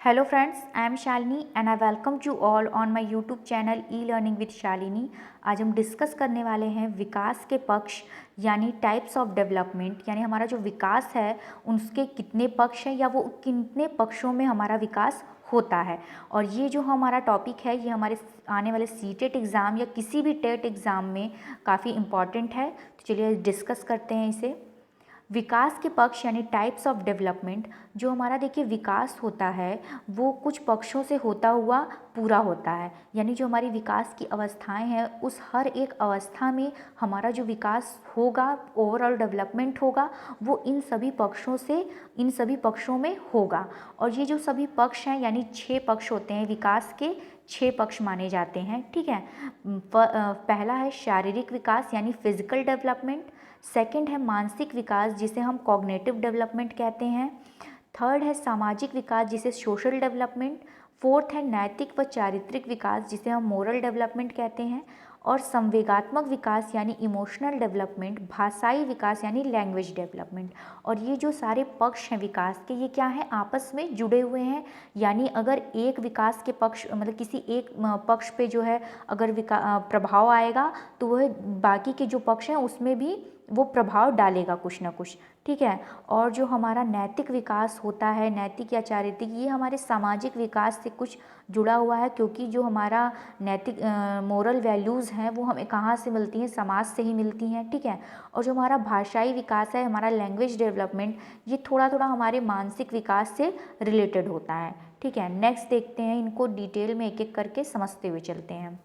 Hello friends, I am Shalini and I welcome you all on my YouTube channel e-learning with Shalini। आज हम discuss करने वाले हैं विकास के पक्ष यानी टाइप्स ऑफ डेवलपमेंट, यानी हमारा जो विकास है उसके कितने पक्ष हैं या वो कितने पक्षों में हमारा विकास होता है। और ये जो हमारा टॉपिक है ये हमारे आने वाले सीटेट एग्ज़ाम या किसी भी टेट एग्ज़ाम में काफ़ी इम्पॉर्टेंट है। तो चलिए डिस्कस करते हैं इसे। विकास के पक्ष यानी टाइप्स ऑफ डेवलपमेंट, जो हमारा देखिए विकास होता है वो कुछ पक्षों से होता हुआ पूरा होता है। यानी जो हमारी विकास की अवस्थाएं हैं उस हर एक अवस्था में हमारा जो विकास होगा, ओवरऑल डेवलपमेंट होगा, वो इन सभी पक्षों में होगा। और ये जो सभी पक्ष हैं यानी 6 पक्ष होते हैं, विकास के 6 पक्ष माने जाते हैं। ठीक है, पहला है शारीरिक विकास यानी फिजिकल डेवलपमेंट। सेकंड है मानसिक विकास जिसे हम कॉग्निटिव डेवलपमेंट कहते हैं। थर्ड है सामाजिक विकास जिसे सोशल डेवलपमेंट। फोर्थ है नैतिक व चारित्रिक विकास जिसे हम मोरल डेवलपमेंट कहते हैं। और संवेगात्मक विकास यानी इमोशनल डेवलपमेंट, भाषाई विकास यानी लैंग्वेज डेवलपमेंट। और ये जो सारे पक्ष हैं विकास के, ये क्या हैं, आपस में जुड़े हुए हैं। यानी अगर एक विकास के पक्ष मतलब किसी एक पक्ष पे जो है अगर प्रभाव आएगा तो वह बाकी के जो पक्ष हैं उसमें भी वो प्रभाव डालेगा कुछ ना कुछ। ठीक है, और जो हमारा नैतिक विकास होता है, नैतिक या चारित्रिक, ये हमारे सामाजिक विकास से कुछ जुड़ा हुआ है, क्योंकि जो हमारा नैतिक मोरल वैल्यूज़ हैं वो हमें कहाँ से मिलती हैं, समाज से ही मिलती हैं। ठीक है, और जो हमारा भाषाई विकास है, हमारा लैंग्वेज डेवलपमेंट, ये थोड़ा थोड़ा हमारे मानसिक विकास से रिलेटेड होता है। ठीक है, नेक्स्ट देखते हैं, इनको डिटेल में एक एक करके समझते हुए चलते हैं।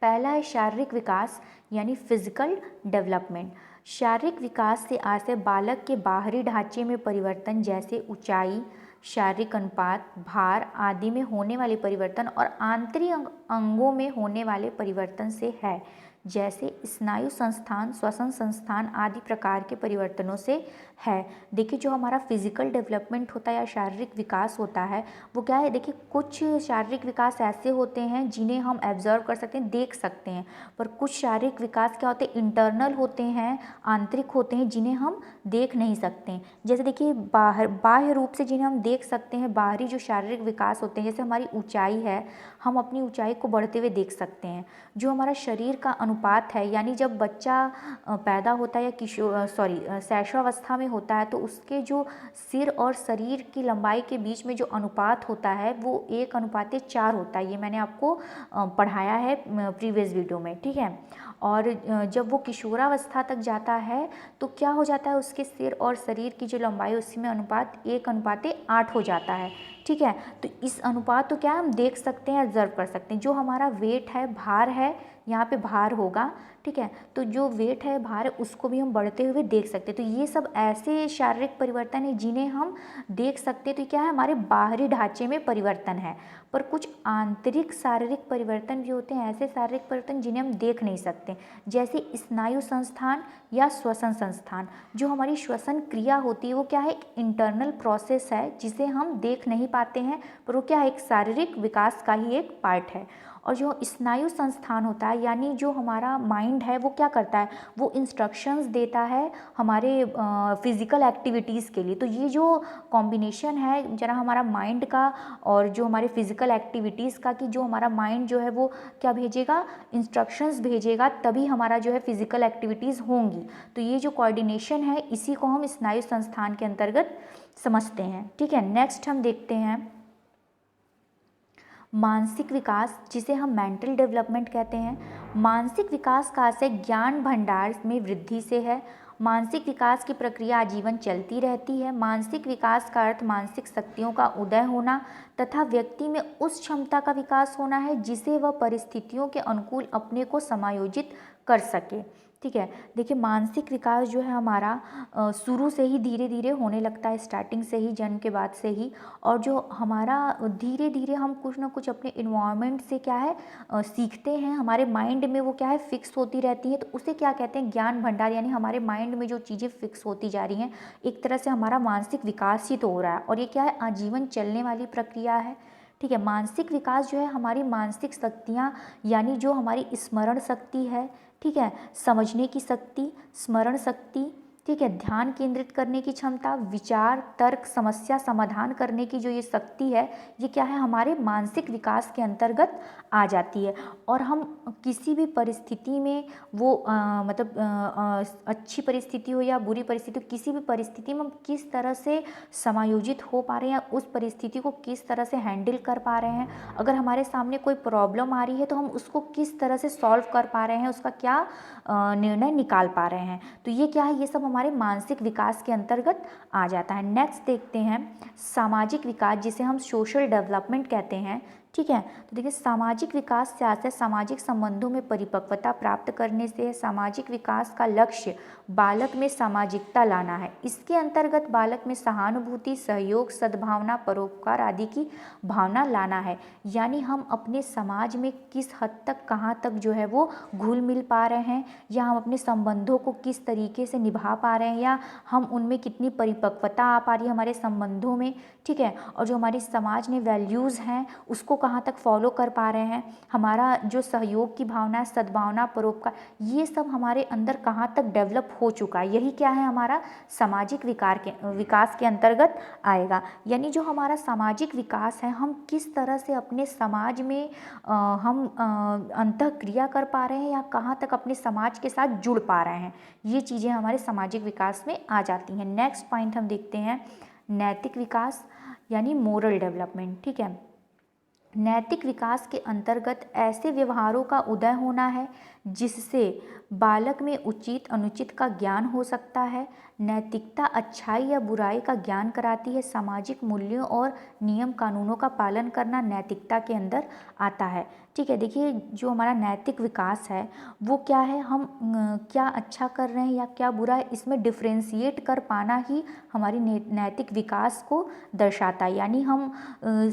पहला है शारीरिक विकास यानी फिजिकल डेवलपमेंट। शारीरिक विकास से आशय बालक के बाहरी ढांचे में परिवर्तन जैसे ऊंचाई, शारीरिक अनुपात, भार आदि में होने वाले परिवर्तन और आंतरिक अंगों में होने वाले परिवर्तन से है, जैसे स्नायु संस्थान, श्वसन संस्थान आदि प्रकार के परिवर्तनों से है। देखिए जो हमारा फिजिकल डेवलपमेंट होता है या शारीरिक विकास होता है वो क्या है, देखिए कुछ शारीरिक विकास ऐसे होते हैं जिन्हें हम ऑब्जर्व कर सकते हैं, देख सकते हैं। पर कुछ शारीरिक विकास क्या होते हैं, इंटरनल होते हैं, आंतरिक होते हैं, जिन्हें हम देख नहीं सकते। जैसे देखिए बाह्य रूप से जिन्हें हम देख सकते हैं, बाहरी जो शारीरिक विकास होते हैं, जैसे हमारी ऊंचाई है, हम अपनी ऊंचाई को बढ़ते हुए देख सकते हैं। जो हमारा शरीर का अनुपात है, यानी जब बच्चा पैदा होता है या शैशवावस्था में होता है तो उसके जो सिर और शरीर की लंबाई के बीच में जो अनुपात होता है वो 1:4 होता है। ये मैंने आपको पढ़ाया है प्रीवियस वीडियो में। ठीक है, और जब वो किशोरावस्था तक जाता है तो क्या हो जाता है, उसके सिर और शरीर की जो लंबाई उसमें अनुपात 1:8 हो जाता है। ठीक है, तो इस अनुपात को क्या हम देख सकते हैं, ऑब्जर्व कर सकते हैं। जो हमारा वेट है, भार है, यहाँ पे भार होगा। ठीक है, तो जो वेट है, भार है, उसको भी हम बढ़ते हुए देख सकते हैं। तो ये सब ऐसे शारीरिक परिवर्तन है जिन्हें हम देख सकते हैं। तो क्या है, हमारे बाहरी ढांचे में परिवर्तन है। पर कुछ आंतरिक शारीरिक परिवर्तन भी होते हैं, ऐसे शारीरिक परिवर्तन जिन्हें हम देख नहीं सकते, जैसे स्नायु संस्थान या श्वसन संस्थान। जो हमारी श्वसन क्रिया होती है वो क्या है, एक इंटरनल प्रोसेस है जिसे हम देख नहीं पाते हैं, पर वो क्या है, एक शारीरिक विकास का ही एक पार्ट है। और जो स्नायु संस्थान होता है, यानी जो हमारा माइंड है वो क्या करता है, वो इंस्ट्रक्शंस देता है हमारे फिज़िकल एक्टिविटीज़ के लिए। तो ये जो कॉम्बिनेशन है जरा हमारा माइंड का और जो हमारे फिज़िकल एक्टिविटीज़ का, कि जो हमारा माइंड जो है वो क्या भेजेगा, इंस्ट्रक्शंस भेजेगा, तभी हमारा जो है फिज़िकल एक्टिविटीज़ होंगी। तो ये जो कोऑर्डिनेशन है इसी को हम स्नायु संस्थान के अंतर्गत समझते हैं। ठीक है, नेक्स्ट हम देखते हैं मानसिक विकास जिसे हम मेंटल डेवलपमेंट कहते हैं। मानसिक विकास का आशय ज्ञान भंडार में वृद्धि से है। मानसिक विकास की प्रक्रिया आजीवन चलती रहती है। मानसिक विकास का अर्थ मानसिक शक्तियों का उदय होना तथा व्यक्ति में उस क्षमता का विकास होना है जिसे वह परिस्थितियों के अनुकूल अपने को समायोजित कर सके। ठीक है, देखिए मानसिक विकास जो है हमारा शुरू से ही धीरे धीरे होने लगता है, स्टार्टिंग से ही, जन्म के बाद से ही। और जो हमारा धीरे धीरे हम कुछ ना कुछ अपने इन्वायरमेंट से क्या है सीखते हैं, हमारे माइंड में वो क्या है फिक्स होती रहती है। तो उसे क्या कहते हैं, ज्ञान भंडार। यानी हमारे माइंड में जो चीज़ें फिक्स होती जा रही हैं, एक तरह से हमारा मानसिक विकास ही तो हो रहा है, और ये क्या है, आजीवन चलने वाली प्रक्रिया है। ठीक है, मानसिक विकास जो है हमारी मानसिक शक्तियाँ, यानी जो हमारी स्मरण शक्ति है, ठीक है, समझने की शक्ति, स्मरण शक्ति, ठीक है, ध्यान केंद्रित करने की क्षमता, विचार, तर्क, समस्या समाधान करने की जो ये शक्ति है, ये क्या है, हमारे मानसिक विकास के अंतर्गत आ जाती है। और हम किसी भी परिस्थिति में वो मतलब अच्छी परिस्थिति हो या बुरी परिस्थिति हो, किसी भी परिस्थिति में हम किस तरह से समायोजित हो पा रहे हैं या उस परिस्थिति को किस तरह से हैंडल कर पा रहे हैं, अगर हमारे सामने कोई प्रॉब्लम आ रही है तो हम उसको किस तरह से सॉल्व कर पा रहे हैं, उसका क्या निर्णय निकाल पा रहे हैं। तो ये क्या है, ये सब हमारे मानसिक विकास के अंतर्गत आ जाता है। नेक्स्ट देखते हैं सामाजिक विकास, जिसे हम सोशल डेवलपमेंट कहते हैं। ठीक है, तो देखिए सामाजिक विकास से आता है सामाजिक संबंधों में परिपक्वता प्राप्त करने से। सामाजिक विकास का लक्ष्य बालक में सामाजिकता लाना है। इसके अंतर्गत बालक में सहानुभूति, सहयोग, सद्भावना, परोपकार आदि की भावना लाना है। यानी हम अपने समाज में किस हद तक, कहाँ तक जो है वो घुल मिल पा रहे हैं, या हम अपने संबंधों को किस तरीके से निभा पा रहे हैं, या हम उनमें कितनी परिपक्वता आ पा रही है हमारे संबंधों में। ठीक है, और जो हमारी समाज में वैल्यूज़ हैं उसको कहाँ तक फॉलो कर पा रहे हैं, हमारा जो सहयोग की भावना, सद्भावना, परोपकार, ये सब हमारे अंदर कहाँ तक डेवलप हो चुका है। यही क्या है, हमारा सामाजिक विकास के अंतर्गत आएगा। यानी जो हमारा सामाजिक विकास है, हम किस तरह से अपने समाज में हम अंतःक्रिया कर पा रहे हैं या कहाँ तक अपने समाज के साथ जुड़ पा रहे हैं, ये चीज़ें हमारे सामाजिक विकास में आ जाती हैं। नेक्स्ट पॉइंट हम देखते हैं नैतिक विकास यानी मोरल डेवलपमेंट। ठीक है, नैतिक विकास के अंतर्गत ऐसे व्यवहारों का उदय होना है जिससे बालक में उचित अनुचित का ज्ञान हो सकता है। नैतिकता अच्छाई या बुराई का ज्ञान कराती है। सामाजिक मूल्यों और नियम कानूनों का पालन करना नैतिकता के अंदर आता है। ठीक है, देखिए जो हमारा नैतिक विकास है वो क्या है, हम क्या अच्छा कर रहे हैं या क्या बुरा है, इसमें डिफ्रेंशिएट कर पाना ही हमारी नैतिक विकास को दर्शाता है। यानी हम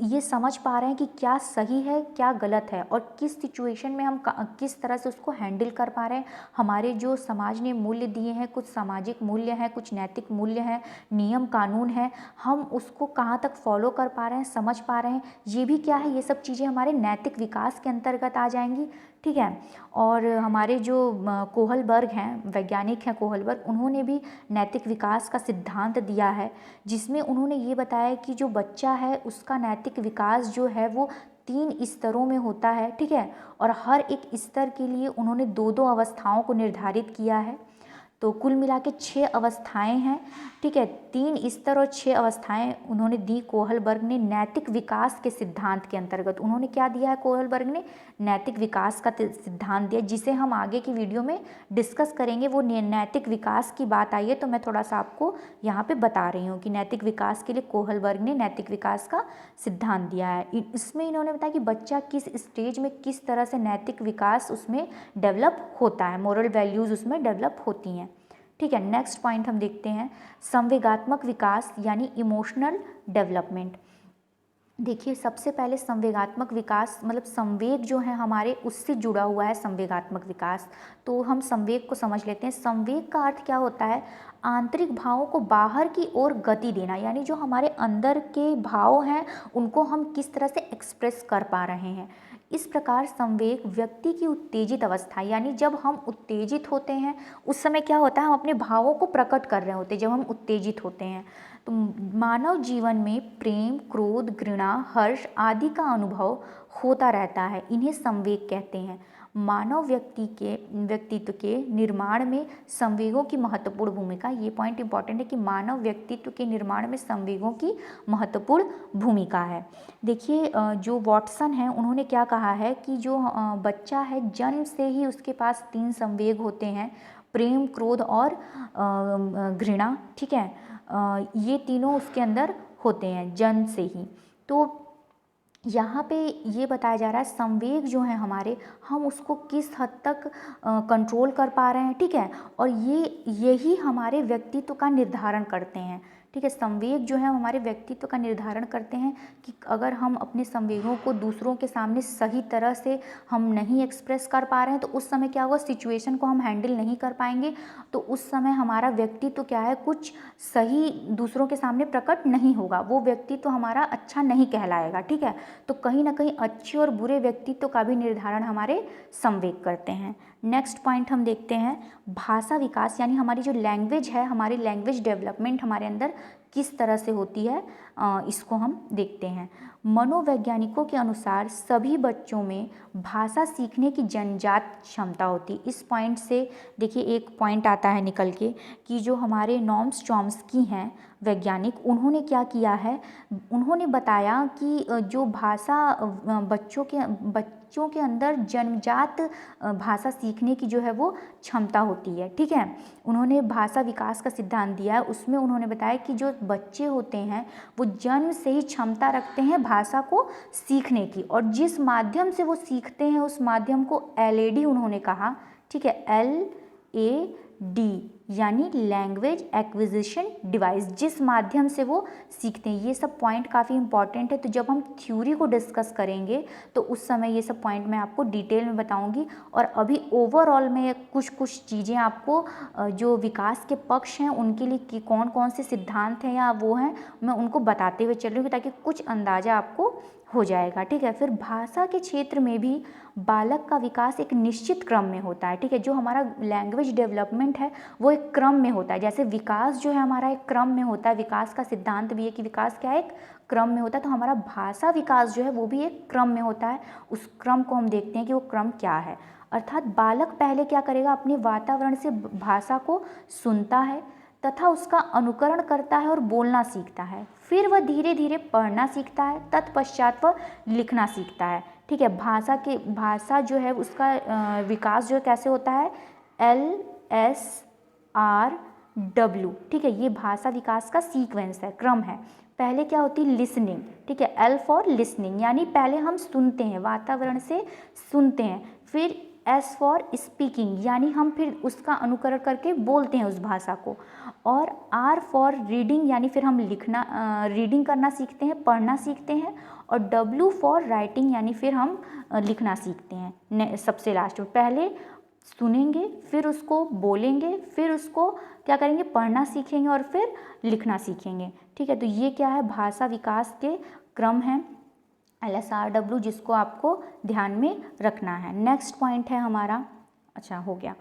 ये समझ पा रहे हैं कि क्या सही है क्या गलत है, और किस सिचुएशन में हम किस तरह से उसको हैंडल कर पा रहे हैं। हमारे जो समाज ने मूल्य दिए हैं, कुछ सामाजिक मूल्य हैं, कुछ नैतिक मूल्य हैं, नियम कानून हैं, हम उसको कहाँ तक फॉलो कर पा रहे हैं, समझ पा रहे हैं, ये भी क्या है, ये सब चीज़ें हमारे नैतिक विकास के अंतर्गत आ जाएंगी। ठीक है, और हमारे जो कोहलबर्ग हैं, वैज्ञानिक हैं कोहलबर्ग, उन्होंने भी नैतिक विकास का सिद्धांत दिया है, जिसमें उन्होंने ये बताया कि जो बच्चा है उसका नैतिक विकास जो है वो 3 स्तरों में होता है। ठीक है, और हर एक स्तर के लिए उन्होंने 2-2 अवस्थाओं को निर्धारित किया है। तो कुल मिला के 6 अवस्थाएं हैं। ठीक है, 3 स्तर और 6 अवस्थाएं उन्होंने दी कोहलबर्ग ने नैतिक विकास के सिद्धांत के अंतर्गत। उन्होंने क्या दिया है कोहलबर्ग ने, नैतिक विकास का सिद्धांत दिया, जिसे हम आगे की वीडियो में डिस्कस करेंगे। वो नैतिक विकास की बात आई है तो मैं थोड़ा सा आपको यहाँ पे बता रही हूँ कि नैतिक विकास के लिए कोहलबर्ग ने नैतिक विकास का सिद्धांत दिया है। इसमें इन्होंने बताया कि बच्चा किस स्टेज में किस तरह से नैतिक विकास उसमें डेवलप होता है, मोरल वैल्यूज़ उसमें डेवलप होती हैं। ठीक है, नेक्स्ट पॉइंट हम देखते हैं संवेगात्मक विकास यानी इमोशनल डेवलपमेंट। देखिए सबसे पहले संवेगात्मक विकास मतलब संवेग जो है हमारे, उससे जुड़ा हुआ है संवेगात्मक विकास। तो हम संवेग को समझ लेते हैं। संवेग का अर्थ क्या होता है, आंतरिक भावों को बाहर की ओर गति देना, यानी जो हमारे अंदर के भाव हैं उनको हम किस तरह से एक्सप्रेस कर पा रहे हैं। इस प्रकार संवेग व्यक्ति की उत्तेजित अवस्था, यानी जब हम उत्तेजित होते हैं उस समय क्या होता है, हम अपने भावों को प्रकट कर रहे होते हैं जब हम उत्तेजित होते हैं। तो मानव जीवन में प्रेम, क्रोध, घृणा, हर्ष आदि का अनुभव होता रहता है, इन्हें संवेग कहते हैं। मानव व्यक्तित्व के निर्माण में संवेगों की महत्वपूर्ण भूमिका, ये पॉइंट इंपॉर्टेंट है कि मानव व्यक्तित्व के निर्माण में संवेगों की महत्वपूर्ण भूमिका है। देखिए जो वॉटसन है उन्होंने क्या कहा है कि जो बच्चा है जन्म से ही उसके पास 3 संवेग होते हैं, प्रेम, क्रोध और घृणा। ठीक है, ये तीनों उसके अंदर होते हैं जन्म से ही। तो यहाँ पे ये बताया जा रहा है संवेग जो है हमारे, हम उसको किस हद तक कंट्रोल कर पा रहे हैं। ठीक है, और यही हमारे व्यक्तित्व का निर्धारण करते हैं। ठीक है, संवेग जो है हमारे व्यक्तित्व का निर्धारण करते हैं कि अगर हम अपने संवेगों को दूसरों के सामने सही तरह से हम नहीं एक्सप्रेस कर पा रहे हैं तो उस समय क्या होगा, सिचुएशन को हम हैंडल नहीं कर पाएंगे, तो उस समय हमारा व्यक्तित्व क्या है, कुछ सही दूसरों के सामने प्रकट नहीं होगा, वो व्यक्तित्व हमारा अच्छा नहीं कहलाएगा। ठीक है, तो कहीं ना कहीं अच्छे और बुरे व्यक्तित्व का भी निर्धारण हमारे संवेग करते हैं। नेक्स्ट पॉइंट हम देखते हैं भाषा विकास, यानी हमारी जो लैंग्वेज है, हमारी लैंग्वेज डेवलपमेंट हमारे अंदर किस तरह से होती है, इसको हम देखते हैं। मनोवैज्ञानिकों के अनुसार सभी बच्चों में भाषा सीखने की जन्मजात क्षमता होती है। इस पॉइंट से देखिए एक पॉइंट आता है निकल के कि जो हमारे नॉर्म्स चॉम्स्की हैं वैज्ञानिक, उन्होंने क्या किया है, उन्होंने बताया कि जो भाषा बच्चों के अंदर जन्मजात भाषा सीखने की जो है वो क्षमता होती है। ठीक है, उन्होंने भाषा विकास का सिद्धांत दिया है, उसमें उन्होंने बताया कि जो बच्चे होते हैं वो जन्म से ही क्षमता रखते हैं भाषा को सीखने की, और जिस माध्यम से वो सीखते हैं उस माध्यम को LAD उन्होंने कहा। ठीक है, LAD यानी लैंग्वेज एक्विजिशन डिवाइस, जिस माध्यम से वो सीखते हैं। ये सब पॉइंट काफ़ी इंपॉर्टेंट है, तो जब हम थ्योरी को डिस्कस करेंगे तो उस समय ये सब पॉइंट मैं आपको डिटेल में बताऊंगी। और अभी ओवरऑल में कुछ चीज़ें आपको जो विकास के पक्ष हैं उनके लिए कि कौन कौन से सिद्धांत हैं या वो हैं, मैं उनको बताते हुए चल रही हूँ ताकि कुछ अंदाज़ा आपको हो जाएगा। ठीक है, फिर भाषा के क्षेत्र में भी बालक का विकास एक निश्चित क्रम में होता है। ठीक है, जो हमारा लैंग्वेज डेवलपमेंट है वो एक क्रम में होता है। जैसे विकास जो है हमारा एक क्रम में होता है, विकास का सिद्धांत भी है कि विकास क्या है, एक क्रम में होता है, तो हमारा भाषा विकास जो है वो भी एक क्रम में होता है। उस क्रम को हम देखते हैं कि वो क्रम क्या है। अर्थात बालक पहले क्या करेगा, अपने वातावरण से भाषा को सुनता है तथा उसका अनुकरण करता है और बोलना सीखता है। फिर वह धीरे धीरे पढ़ना सीखता है, तत्पश्चात वह लिखना सीखता है। ठीक है, भाषा जो है उसका विकास जो है कैसे होता है, LSRW। ठीक है, ये भाषा विकास का सीक्वेंस है, क्रम है। पहले क्या होती है, लिसनिंग। ठीक है, L फॉर लिसनिंग, यानी पहले हम सुनते हैं, वातावरण से सुनते हैं। फिर S फॉर स्पीकिंग, यानी हम फिर उसका अनुकरण करके बोलते हैं उस भाषा को। और R फॉर रीडिंग, यानी फिर हम रीडिंग करना सीखते हैं, पढ़ना सीखते हैं। और W फॉर राइटिंग, यानी फिर हम लिखना सीखते हैं। सबसे लास्ट में पहले सुनेंगे, फिर उसको बोलेंगे, फिर उसको क्या करेंगे, पढ़ना सीखेंगे और फिर लिखना सीखेंगे। ठीक है, तो ये क्या है, भाषा विकास के क्रम है LSRW, जिसको आपको ध्यान में रखना है। नेक्स्ट पॉइंट है हमारा, अच्छा हो गया।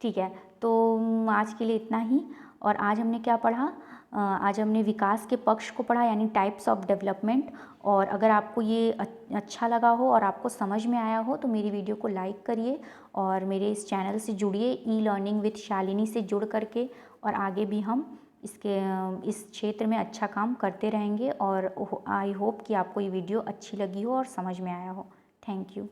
ठीक है, तो आज के लिए इतना ही। और आज हमने क्या पढ़ा, आज हमने विकास के पक्ष को पढ़ा, यानी टाइप्स ऑफ डेवलपमेंट। और अगर आपको ये अच्छा लगा हो और आपको समझ में आया हो तो मेरी वीडियो को लाइक करिए और मेरे इस चैनल से जुड़िए, ई लर्निंग विद शालिनी से जुड़ करके। और आगे भी हम इस क्षेत्र में अच्छा काम करते रहेंगे। और आई होप कि आपको ये वीडियो अच्छी लगी हो और समझ में आया हो। Thank you.